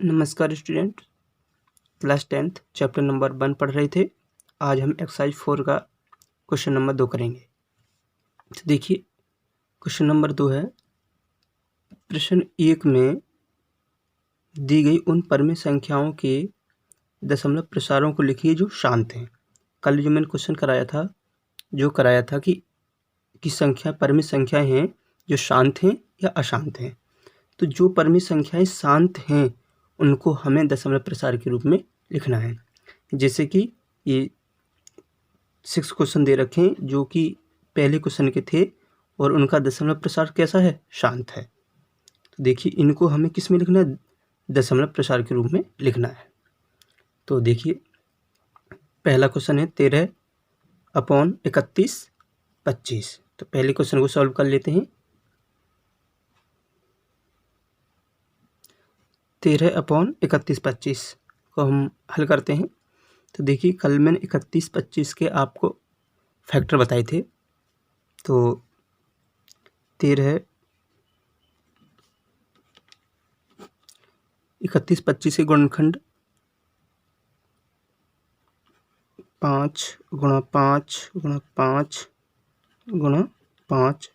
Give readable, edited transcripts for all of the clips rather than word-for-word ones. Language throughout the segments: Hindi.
नमस्कार student, class 10th chapter number 1 पढ़ रहे थे। आज हम एक्सरसाइज 4 का क्वेश्चन नंबर 2 करेंगे। तो देखिए, क्वेश्चन नंबर 2 है, प्रश्न 1 में दी गई उन परिमेय संख्याओं के दशमलव प्रसारों को लिखिए जो शांत हैं। कल जो मैंने क्वेश्चन कराया था कि संख्या परिमेय संख्याएं हैं जो शांत हैं या अशांत हैं। तो जो परिमेय संख्याएं शांत हैं उनको हमें दशमलव प्रसार के रूप में लिखना है। जैसे कि ये 6 क्वेश्चन दे रखे हैं जो कि पहले क्वेश्चन के थे और उनका दशमलव प्रसार कैसा है, शांत है। तो देखिए, इनको हमें किस में लिखना है, दशमलव प्रसार के रूप में लिखना है। तो देखिए, पहला क्वेश्चन है 13/31/25। तो पहले क्वेश्चन को सॉल्व कर लेते हैं। 13/31/25 को हम हल करते हैं। तो देखिए, कल मैंने 31-25 के आपको फैक्टर बताए थे। तो 13/31-25 के गुणनखंड 5 × 5 × 5 × 5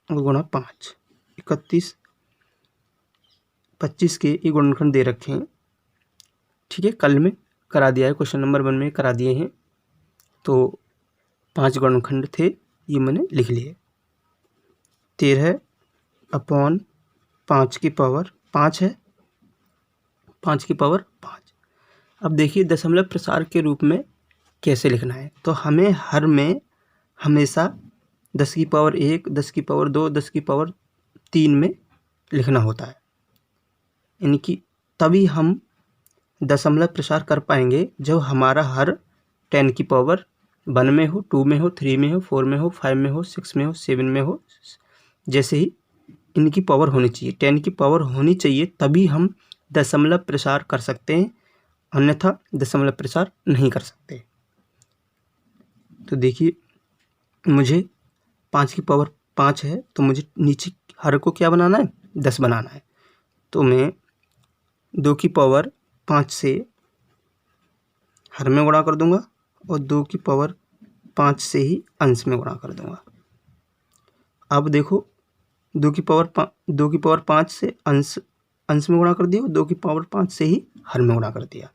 × 5। 31-25 के ये गुणनखंड दे रखे हैं। ठीक है, कल में करा दिया है, क्वेश्चन नंबर 1 में करा दिए हैं। तो 5 गुणनखंड थे, ये मैंने लिख लिए। 13/5 की पावर 5 है, 5 की पावर 5। अब देखिए, दशमलव प्रसार के रूप में कैसे लिखना है। तो हमें हर में हमेशा 10 की पावर 1, 10 की पावर 2, 10 की पावर 3 में लिखना होता है। यानी कि तभी हम दशमलव प्रसार कर पाएंगे जब हमारा हर 10 की पावर 1 में हो, 2 में हो, 3 में हो, 4 में हो, 5 में हो, 6 में हो, 7 में हो। जैसे ही इनकी पावर होनी चाहिए, 10 की पावर होनी चाहिए, तभी हम दशमलव प्रसार कर सकते हैं, अन्यथा दशमलव प्रसार नहीं कर सकते। तो देखिए, मुझे 5 की पावर 5 है, तो मुझे नीचे हर को क्या बनाना है, 10 बनाना है। तो मैं 2 की पावर 5 से हर में गुणा कर दूंगा और 2 की पावर 5 से ही अंश में गुणा कर दूंगा। अब देखो, 2 की पावर 5 से अंश में गुणा कर दिया, 2 की पावर 5 से ही हर में गुणा कर दिया।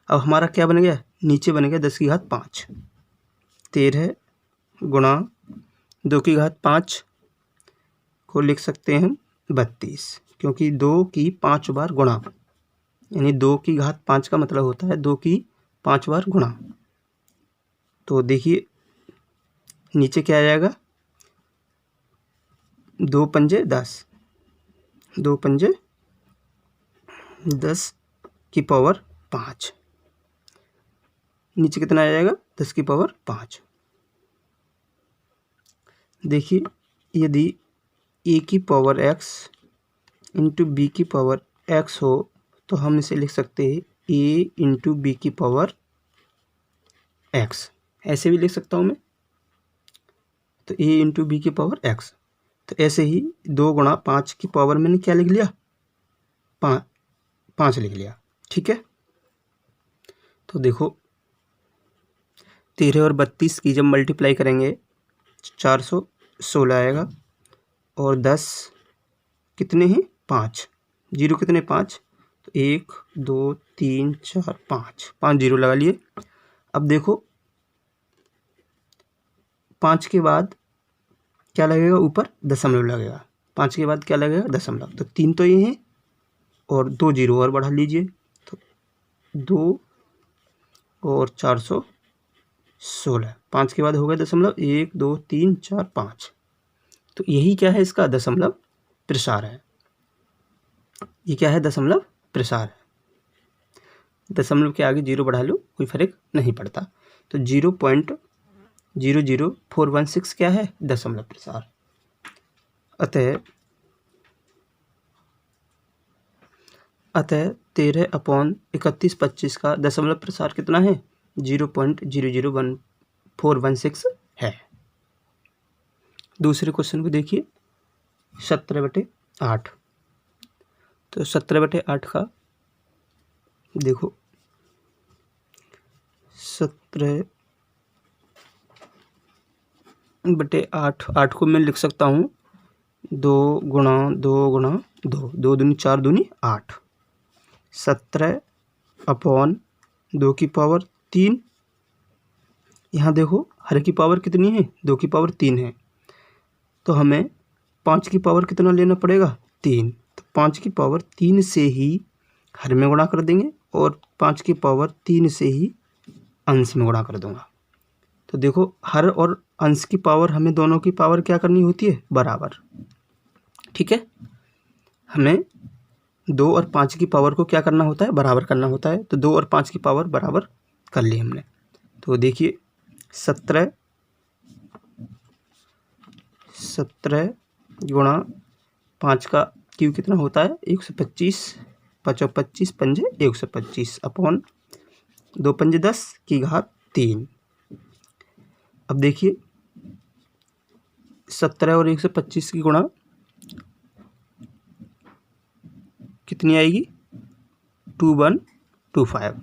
अब हमारा क्या बन गया, नीचे बन गया 10 की घात 5। 13 गुणा 2 की घात 5 को लिख सकते हैं हम 32, क्योंकि 2 की 5 बार गुणा, यानी 2 की घात 5 का मतलब होता है 2 की 5 बार गुणा। तो देखिए, नीचे क्या आ जाएगा, 2 पंजे 10, 2 पंजे 10 की पावर 5। नीचे कितना आ जाएगा, 10 की पावर 5। देखिए, यदि a की पावर x इंटू बी की पावर x हो तो हम इसे लिख सकते हैं a इंटू बी की पावर x। ऐसे भी लिख सकता हूँ मैं, तो a इंटू बी की पावर x। तो ऐसे ही 2 गुणा 5 की पावर मैंने क्या लिख लिया, 5 लिख लिया। ठीक है, तो देखो, 13 और 32 की जब मल्टीप्लाई करेंगे 416 आएगा, और 10 कितने हैं, 5, जीरो कितने, 5, तो 1 2 3 4 5 जीरो लगा लिए। अब देखो, 5 के बाद क्या लगेगा, ऊपर दशमलव लगेगा। 5 के बाद क्या लगेगा, दशमलव। तो 3 तो ये हैं और 2 जीरो और बढ़ा लीजिए, तो 2 और 416। 5 के बाद हो गया दशमलव, 1 2 3 4 5। तो यही क्या है, इसका दशमलव प्रसार है। ये क्या है, दशमलव प्रसार है। दशमलव के आगे जीरो बढ़ा लो, कोई फर्क नहीं पड़ता। तो 0.00416 क्या है, दशमलव प्रसार। अतः 13/31/25 का दशमलव प्रसार कितना है, 0.00146 है। दूसरे क्वेश्चन को देखिए, 17/8। तो 17/8 का देखो 17/8, 8 को मैं लिख सकता हूँ 2 गुणा 2 गुणा 2, 2 दूनी 4 दूनी 8, 17/2 की पावर 3। यहाँ देखो हर की पावर कितनी है, 2 की पावर 3 है, तो हमें 5 की पावर कितना लेना पड़ेगा, 3। तो 5 की पावर 3 से ही हर में गुणा कर देंगे और 5 की पावर 3 से ही अंश में गुणा कर दूंगा। तो देखो हर और अंश की पावर हमें दोनों की पावर क्या करनी होती है, बराबर। ठीक है, हमें 2 और 5 की पावर को क्या करना होता है, बराबर करना होता है। तो 2 और 5 की पावर बराबर कर ली हमने। तो देखिए 17 गुणा 5 का क्यू कितना होता है, 125, 5 और 25 पंजे 125 अपॉन 2 पंजे 10 की घात 3। अब देखिए 17 और 125 की गुणा कितनी आएगी, 2125,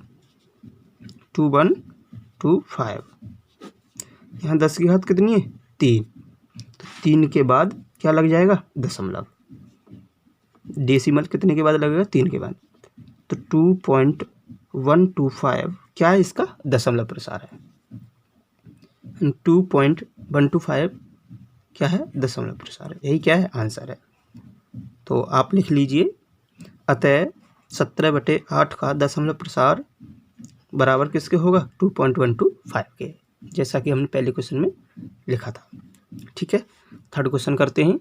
2125। यहाँ 10 की घात कितनी है, 3। तो 3 के बाद क्या लग जाएगा, दशमलव। डेसिमल कितने के बाद लगेगा, 3 के बाद। तो 2.125 क्या है, इसका दशमलव प्रसार है। 2.125 क्या है, दशमलव प्रसार है। यही क्या है, आंसर है। तो आप लिख लीजिए, अतः 17/8 का दशमलव प्रसार बराबर किसके होगा, 2.125 के, जैसा कि हमने पहले क्वेश्चन में लिखा था। ठीक है, थर्ड क्वेश्चन करते हैं।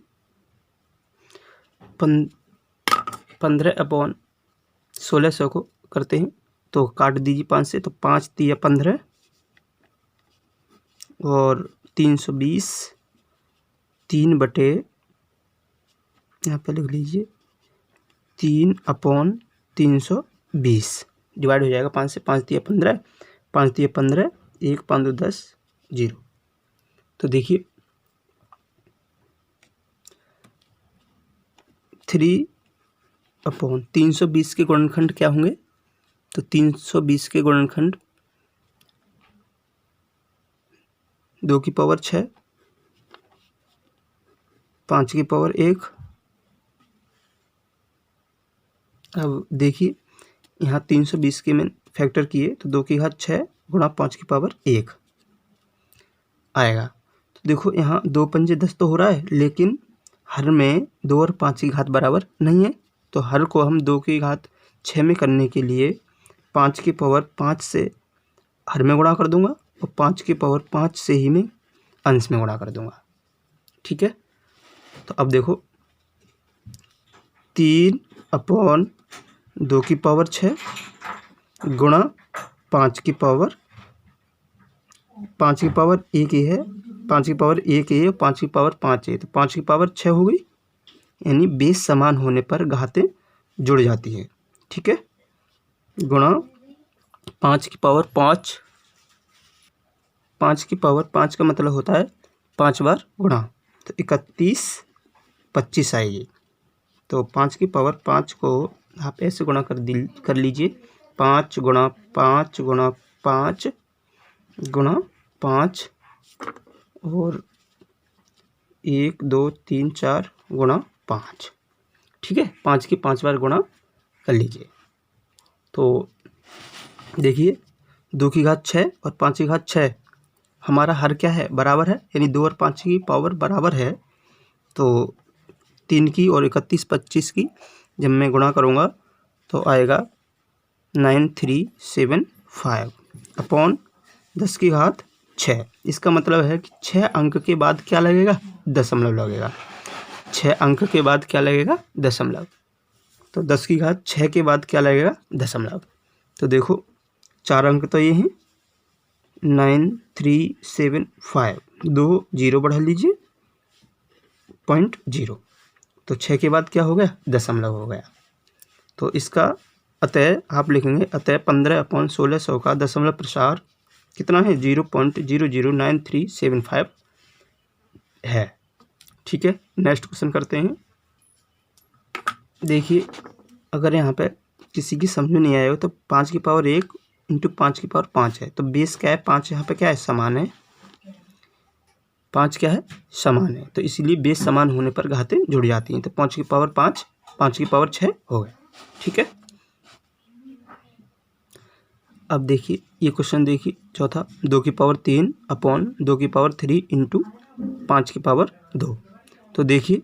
15/1600 को करते हैं, तो काट दीजिए 5 से। तो 5 × 15 और 320, 3 यहाँ पे लिख लीजिए 3/320 डिवाइड हो जाएगा 5 से। 5 × 15, 5 × 15, 1 5 2 10 0। तो देखिए 3/320 के गुणनखंड क्या होंगे, तो 320 के गुणनखंड 2 की पावर 6, 5 की पावर 1। अब देखिए यहाँ 320 के में फैक्टर किए तो 2 की घात 6 गुणा 5 की पावर 1 आएगा। तो देखो यहाँ 2 पंजे 10 तो हो रहा है, लेकिन हर में 2 और 5 की घात बराबर नहीं है। तो हर को हम 2 की घात 6 में करने के लिए 5 की पावर 5 से हर में गुणा कर दूंगा और 5 की पावर 5 से ही मैं अंश में गुणा कर दूंगा। ठीक है, तो अब देखो 3/2 की पावर 6 गुणा 5 की पावर 1 ही है, 5 की पावर 1 है और 5 की पावर 5 है, तो 5 की पावर 6 हो गई। यानी बेस समान होने पर घातें जुड़ जाती है। ठीक है, गुणा 5 की पावर 5, 5 की पावर 5 का मतलब होता है 5 बार गुणा, तो 31 25 आएगी। तो 5 की पावर 5 को आप ऐसे गुणा कर लीजिए, 5 गुणा 5 गुणा 5 गुणा 5 और 1 2 3 4 गुणा 5। ठीक है, 5 की 5 बार गुणा कर लीजिए। तो देखिए 2 की घात 6 और 5 की घात 6 हमारा हर क्या है, बराबर है, यानी 2 और 5 की पावर बराबर है। तो 3 की और 31 25 की जब मैं गुणा करूँगा तो आएगा 9375 अपॉन 10 की घात 6। इसका मतलब है कि 6 अंक के बाद क्या लगेगा, दशमलव लगेगा। 6 अंक के बाद क्या लगेगा, दशमलव। तो 10 की घात 6 के बाद क्या लगेगा, दशमलव। तो देखो 4 अंक तो ये हैं 9375, 2 0 बढ़ा लीजिए 0.0, तो 6 के बाद क्या हो गया, दशमलव हो गया। तो इसका अतः आप लिखेंगे, अतः 15/1600 का दशमलव प्रसार कितना है, 0.009375 है। ठीक है, नेक्स्ट क्वेश्चन करते हैं। देखिए अगर यहाँ पे किसी की समझ में नहीं आया हो तो 5 की पावर 1 इंटू 5 की पावर 5 है, तो बेस क्या है 5, यहाँ पे क्या है समान है, 5 क्या है समान है, तो इसीलिए बेस समान होने पर घातें जुड़ जाती हैं। तो 5 की पावर 5, 5 की पावर 6 हो गए। ठीक है, अब देखिए ये क्वेश्चन देखिए चौथा, 2 की पावर 3 अपॉन 2 की पावर 3 इंटू 5 की पावर 2। तो देखिए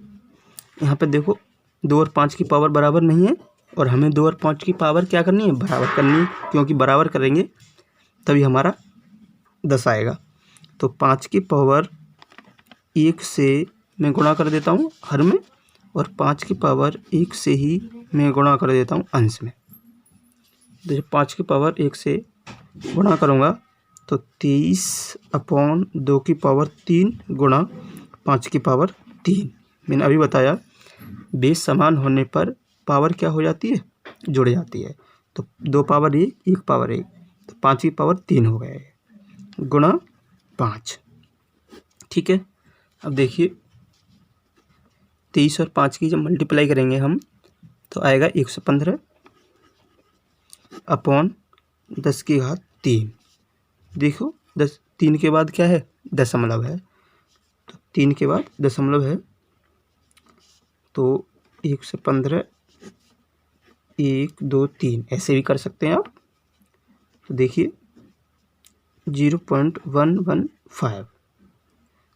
यहाँ पे देखो 2 और 5 की पावर बराबर नहीं है, और हमें 2 और 5 की पावर क्या करनी है बराबर करनी है, क्योंकि बराबर करेंगे तभी हमारा 10 आएगा। तो 5 की पावर 1 से मैं गुणा कर देता हूँ हर में, और 5 की पावर 1 से ही मैं गुणा कर देता हूँ अंश में। तो जब 5 की पावर 1 से गुणा करूँगा तो 23 अपॉन 2 की पावर 3 गुणा 5 की पावर 3। मैंने अभी बताया बेस समान होने पर पावर क्या हो जाती है जुड़ जाती है। तो 2 पावर 1, 1 पावर 1, तो 5 की पावर 3 हो गए गुणा 5। ठीक है, अब देखिए 23 और 5 की जब मल्टीप्लाई करेंगे हम तो आएगा 115 अपॉन 10 की घात 3। देखो 3 के बाद क्या है दशमलव है, तो 3 के बाद दशमलव है, तो 115 1 2 3 ऐसे भी कर सकते हैं आप। तो देखिए 0.115,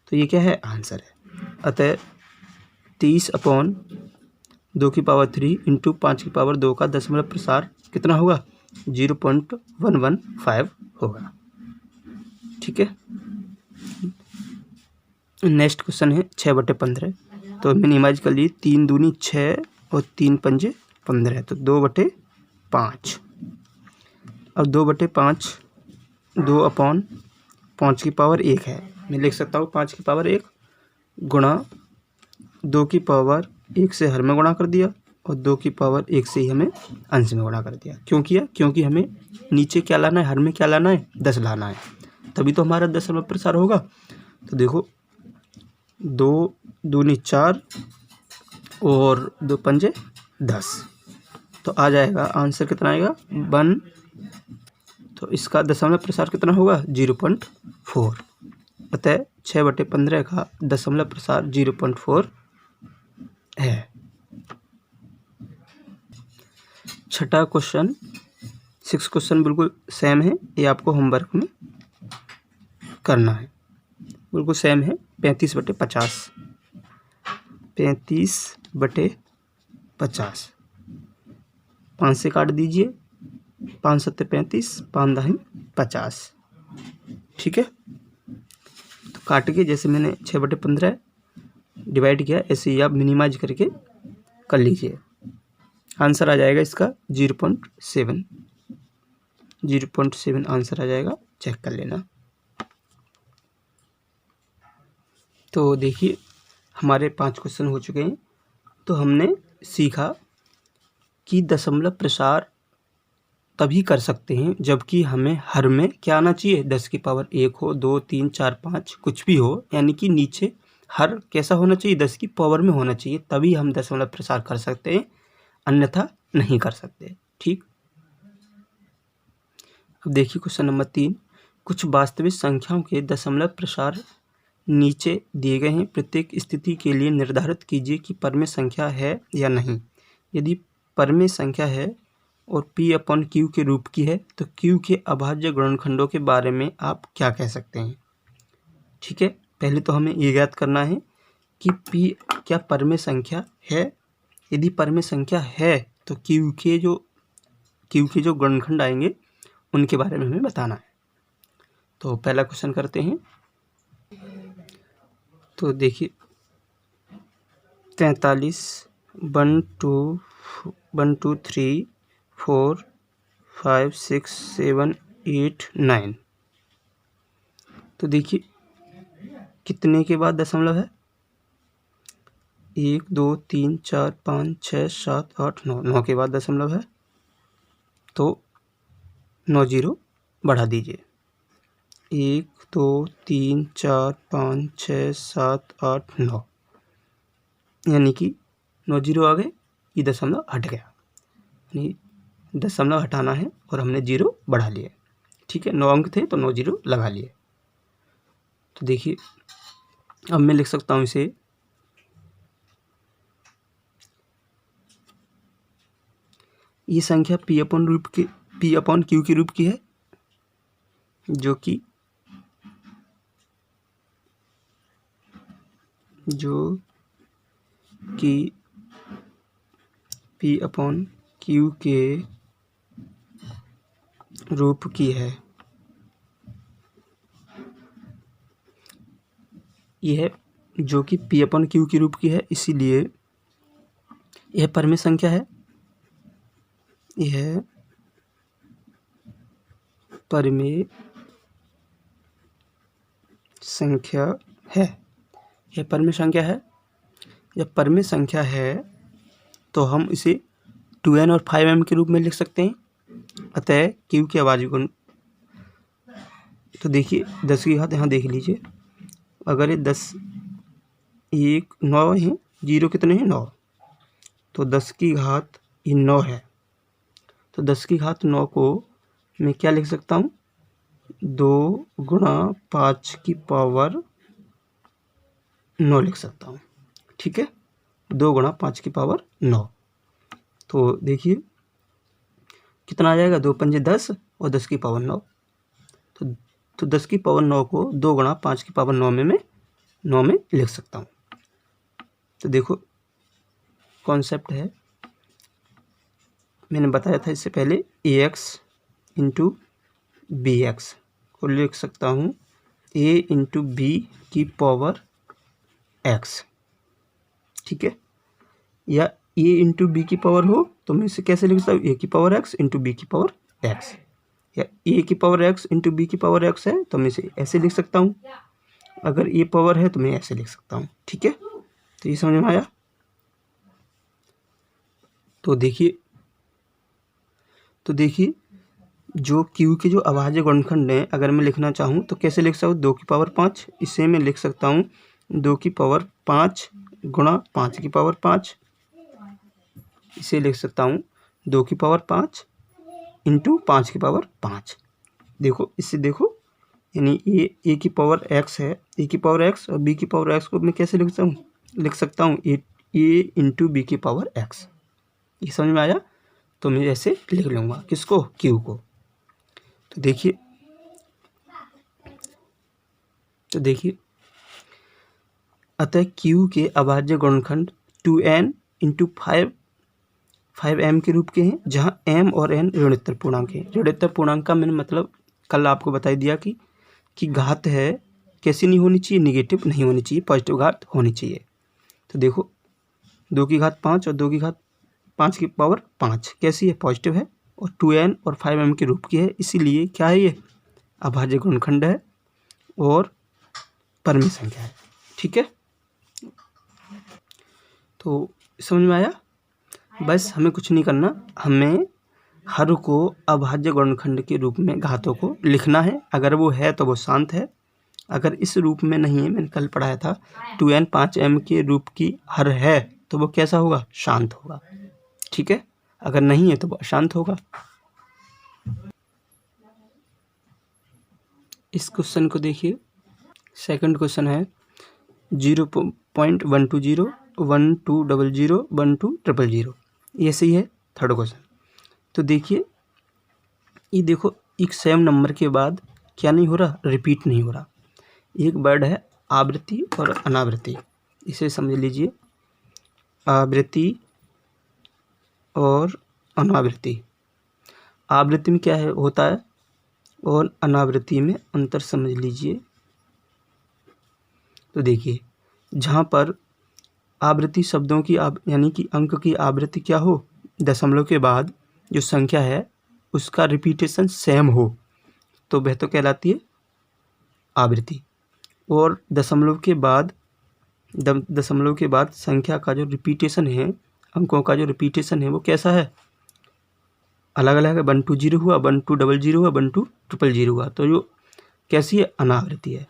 तो ये क्या है आंसर है। अतः 23 अपॉन 2 की पावर 3 इंटू 5 की पावर 2 का दशमलव प्रसार कितना होगा 0.115 होगा। ठीक है, नेक्स्ट क्वेश्चन है 6/15। तो मिनिमाइज कर लिए, 3 दूनी 6 और 3 पंजे 15, तो 2/5। अब 2/5 2 अपॉन 5 की पावर 1 है, मैं लिख सकता हूँ 5 की पावर 1 गुणा 2 की पावर 1 से हर में गुणा कर दिया, और 2 की पावर 1 से ही हमें अंश में गुणा कर दिया। क्यों किया, क्योंकि हमें नीचे क्या लाना है हर में क्या लाना है 10 लाना है, तभी तो हमारा दशमलव प्रसार होगा। तो देखो 2 दूनी 4 और 2 पंजे 10, तो आ जाएगा आंसर कितना आएगा 1। तो इसका दशमलव प्रसार कितना होगा 0.4। अतः 6/15 का दशमलव प्रसार 0.4 है। छठा क्वेश्चन 6 क्वेश्चन बिल्कुल सेम है, ये आपको होमवर्क में करना है, बिल्कुल सेम है। 35/50, 35/50, 5 से काट दीजिए, 5 7 35, 5 10 50। ठीक है, तो काट के जैसे मैंने 6/15 डिवाइड किया ऐसे ही आप मिनिमाइज करके कर लीजिए, आंसर आ जाएगा इसका 0.7 आंसर आ जाएगा, चेक कर लेना। तो देखिए हमारे 5 क्वेश्चन हो चुके हैं। तो हमने सीखा कि दशमलव प्रसार तभी कर सकते हैं जबकि हमें हर में क्या आना चाहिए 10 की पावर 1 हो, 2 3 4 5 कुछ भी हो, यानी कि नीचे हर कैसा होना चाहिए 10 की पावर में होना चाहिए, तभी हम दशमलव प्रसार कर सकते हैं, अन्यथा नहीं कर सकते। ठीक, अब देखिए क्वेश्चन नंबर 3, कुछ वास्तविक संख्याओं के दशमलव प्रसार नीचे दिए गए हैं, प्रत्येक स्थिति के लिए निर्धारित कीजिए कि परमेय संख्या है या नहीं। यदि परमेय संख्या है और P/Q के रूप की है तो Q के अभाज्य गुणनखंडों के बारे में आप क्या कह सकते हैं। ठीक है, पहले तो हमें ये ज्ञात करना है कि P क्या परमेय संख्या है। यदि परमेय संख्या है तो Q के जो गुणनखंड आएंगे उनके बारे में हमें बताना है। तो पहला क्वेश्चन करते हैं। तो देखिए 43 1 2 3 4 5 6 7 8 9, तो देखिए कितने के बाद दशमलव है 1 2 3 4 5 6 7 8 9, 9 के बाद दशमलव है, तो 9 0 बढ़ा दीजिए, 1 2 3 4 5 6 7 8 9, यानी कि 9 0 आ गए, ये दशमलव हट गया। यानी दशमलव हटाना है और हमने 0 बढ़ा लिया। ठीक है, 9 अंक थे तो 9 0 लगा लिए। तो देखिए अब मैं लिख सकता हूँ इसे ये संख्या p अपॉन q के रूप की है, जो कि p अपॉन q के रूप की है। यह जो कि p अपॉन q के रूप की है, इसीलिए यह परिमेय संख्या है। यह परिमेय संख्या है। यह परिमेय संख्या है। यह परिमेय संख्या है तो हम इसे 2n और 5m के रूप में लिख सकते हैं। अतः q की अभाज्य गुण, तो देखिए 10 की घात यहाँ देख लीजिए, अगर ये 10 1 9 है, 0 कितने हैं 9, तो 10 की घात ये 9 है। तो 10 की घात 9 को मैं क्या लिख सकता हूँ, 2 गुणा 5 की पावर 9 लिख सकता हूँ। ठीक है, 2 गुणा 5 की पावर 9। तो देखिए कितना आ जाएगा, 2 पंजे 10 और 10 की पावर 9। तो 10 की पावर 9 को 2 गुणा 5 की पावर 9 में मैं 9 में लिख सकता हूँ। तो देखो कॉन्सेप्ट है, मैंने बताया था इससे पहले, ax इंटू बी एक्स को लिख सकता हूँ a इंटू बी की पावर x। ठीक है, या a इंटू बी की पावर हो तो मैं इसे कैसे लिख सकता हूँ, a की पावर x इंटू बी की पावर x, या a की पावर x इंटू बी की पावर x है तो मैं इसे ऐसे लिख सकता हूँ। अगर a पावर है तो मैं ऐसे लिख सकता हूँ। ठीक है, तो ये समझ में आया। तो देखिए जो q के जो अभाज्य गुणनखंड हैं, अगर मैं लिखना चाहूँ तो कैसे लिख सकता हूँ, 2 की पावर 5, इसे मैं लिख सकता हूँ 2 की पावर 5 गुणा 5 की पावर 5, इसे लिख सकता हूँ 2 की पावर 5 इंटू 5 की पावर 5। देखो इससे देखो, यानी ये a की पावर x है, a की पावर x और b की पावर x को मैं कैसे लिख सकता हूँ a इंटू बी की पावर x। ये समझ में आया। तो मैं ऐसे लिख लूँगा किसको, q को। तो देखिए अतः q के अभाज्य गुणनखंड 2n इंटू 5m के रूप के हैं, जहाँ m और n ऋणोत्तर पूर्णांक हैं। ऋणोत्तर पूर्णांक का मैंने मतलब कल आपको बता दिया कि घात है कैसी नहीं होनी चाहिए, निगेटिव नहीं होनी चाहिए, पॉजिटिव घात होनी चाहिए। तो देखो 2 की घात 5 और 2 की घात 5 की पावर 5 कैसी है, पॉजिटिव है, और 2n और 5m के रूप की है, इसीलिए क्या है, ये अभाज्य गुणनखंड है और परिमेय संख्या है। ठीक है, तो समझ में आया। बस हमें कुछ नहीं करना, हमें हर को अभाज्य गुणनखंड के रूप में घातों को लिखना है। अगर वो है तो वो शांत है, अगर इस रूप में नहीं है, मैंने कल पढ़ाया था 2n 5m के रूप की हर है तो वो कैसा होगा, शांत होगा। ठीक है, अगर नहीं है तो वो अशांत होगा। इस क्वेश्चन को देखिए, सेकंड क्वेश्चन है 0.120 1200 12000, ये सही है। थर्ड क्वेश्चन, तो देखिए ये देखो एक सेम नंबर के बाद क्या नहीं हो रहा, रिपीट नहीं हो रहा। एक वर्ड है आवृत्ति और अनावृत्ति, इसे समझ लीजिए, आवृत्ति और अनावृत्ति। आवृत्ति में क्या है होता है और अनावृत्ति में अंतर समझ लीजिए। तो देखिए जहाँ पर आवृत्ति शब्दों की यानी कि अंक की आवृत्ति क्या हो, दशमलव के बाद जो संख्या है उसका रिपीटेशन सेम हो तो वह तो कहलाती है आवृत्ति। और दशमलव के बाद संख्या का जो रिपीटेशन है, अंकों का जो रिपीटेशन है वो कैसा है, अलग अलग है। 120 हुआ, 1200 हुआ, 12000 हुआ, तो जो कैसी है, अनावृत्ति है।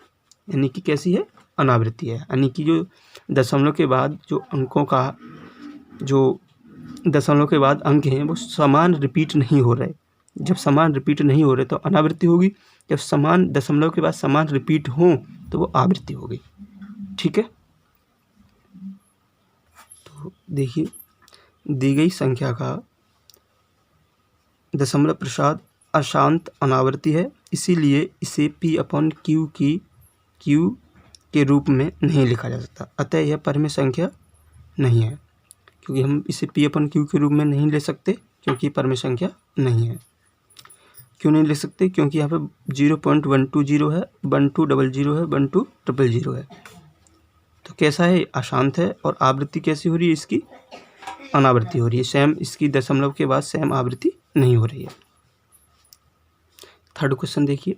यानी कि कैसी है, अनावृत्ति है। यानी कि जो दशमलव के बाद जो अंकों का जो दशमलव के बाद अंक हैं वो समान रिपीट नहीं हो रहे। जब समान रिपीट नहीं हो रहे तो अनावृत्ति होगी, जब समान दशमलव के बाद समान रिपीट हों तो वो आवृत्ति होगी। ठीक है, तो देखिए दी गई संख्या का दशमलव प्रसाद अशांत अनावृत्ति है, इसीलिए इसे P/Q के रूप में नहीं लिखा जा सकता। अतः यह परिमेय संख्या नहीं है, क्योंकि हम इसे P/Q के रूप में नहीं ले सकते, क्योंकि परिमेय संख्या नहीं है। क्यों नहीं ले सकते? क्योंकि यहाँ पे 0.120 है, 1200 है, 12000 है। तो कैसा है? अशांत है। और आवृत्ति कैसी हो रही है इसकी? अनावृत्ति हो रही है। सेम इसकी दशमलव के बाद सेम आवृत्ति नहीं हो रही है। थर्ड क्वेश्चन देखिए,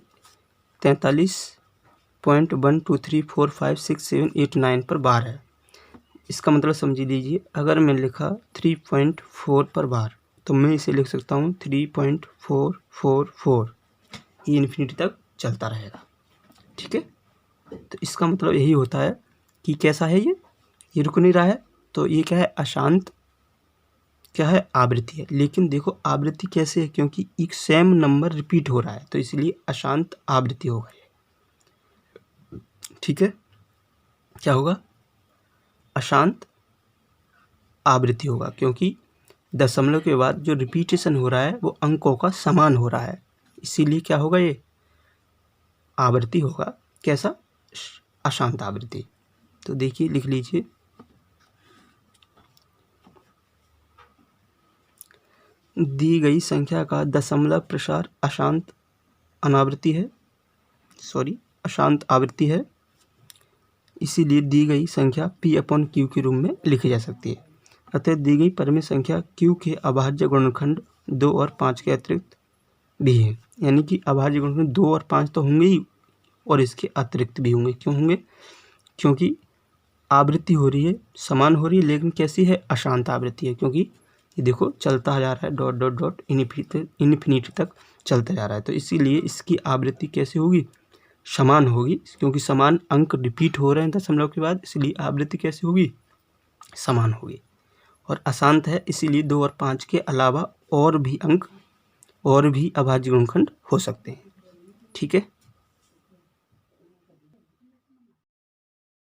43.123456789 पर बार है। इसका मतलब समझ लीजिए, अगर मैं लिखा 3.4 पर बार तो मैं इसे लिख सकता हूँ 3.444। ये इन्फिनिटी तक चलता रहेगा। ठीक है, तो इसका मतलब यही होता है कि कैसा है ये रुक नहीं रहा है। तो ये क्या है? अशांत क्या है? आवृत्ति है। लेकिन देखो आवृत्ति कैसे है? क्योंकि एक सेम नंबर रिपीट हो रहा है, तो इसलिए अशांत आवृत्ति होगा ये। ठीक है, क्या होगा? अशांत आवृत्ति होगा, क्योंकि दशमलव के बाद जो रिपीटेशन हो रहा है वो अंकों का समान हो रहा है, इसीलिए क्या होगा? ये आवृत्ति होगा। कैसा? अशांत आवृत्ति। तो देखिए लिख लीजिए, दी गई संख्या का दशमलव प्रसार अशांत अनावृत्ति है, अशांत आवृत्ति है, इसीलिए दी गई संख्या P/Q के रूप में लिखी जा सकती है। अतः दी गई परिमेय संख्या Q के अभाज्य गुणनखंड 2 और 5 के अतिरिक्त भी है। यानी कि अभाज्य गुणनखंड 2 और 5 तो होंगे ही, और इसके अतिरिक्त भी होंगे। क्यों होंगे? क्योंकि आवृत्ति हो रही है, समान हो रही है, लेकिन कैसी है? अशांत आवृत्ति है। क्योंकि ये देखो चलता जा रहा है, डॉट डॉट डॉट इन्फिनिटी तक चलता जा रहा है। तो इसीलिए इसकी आवृत्ति कैसे होगी? समान होगी, क्योंकि समान अंक रिपीट हो रहे हैं दशमलव के बाद, इसलिए आवृत्ति कैसी होगी? समान होगी। और अशांत है, इसीलिए 2 और 5 के अलावा और भी अंक और भी अभाज्य गुणनखंड हो सकते हैं। ठीक है,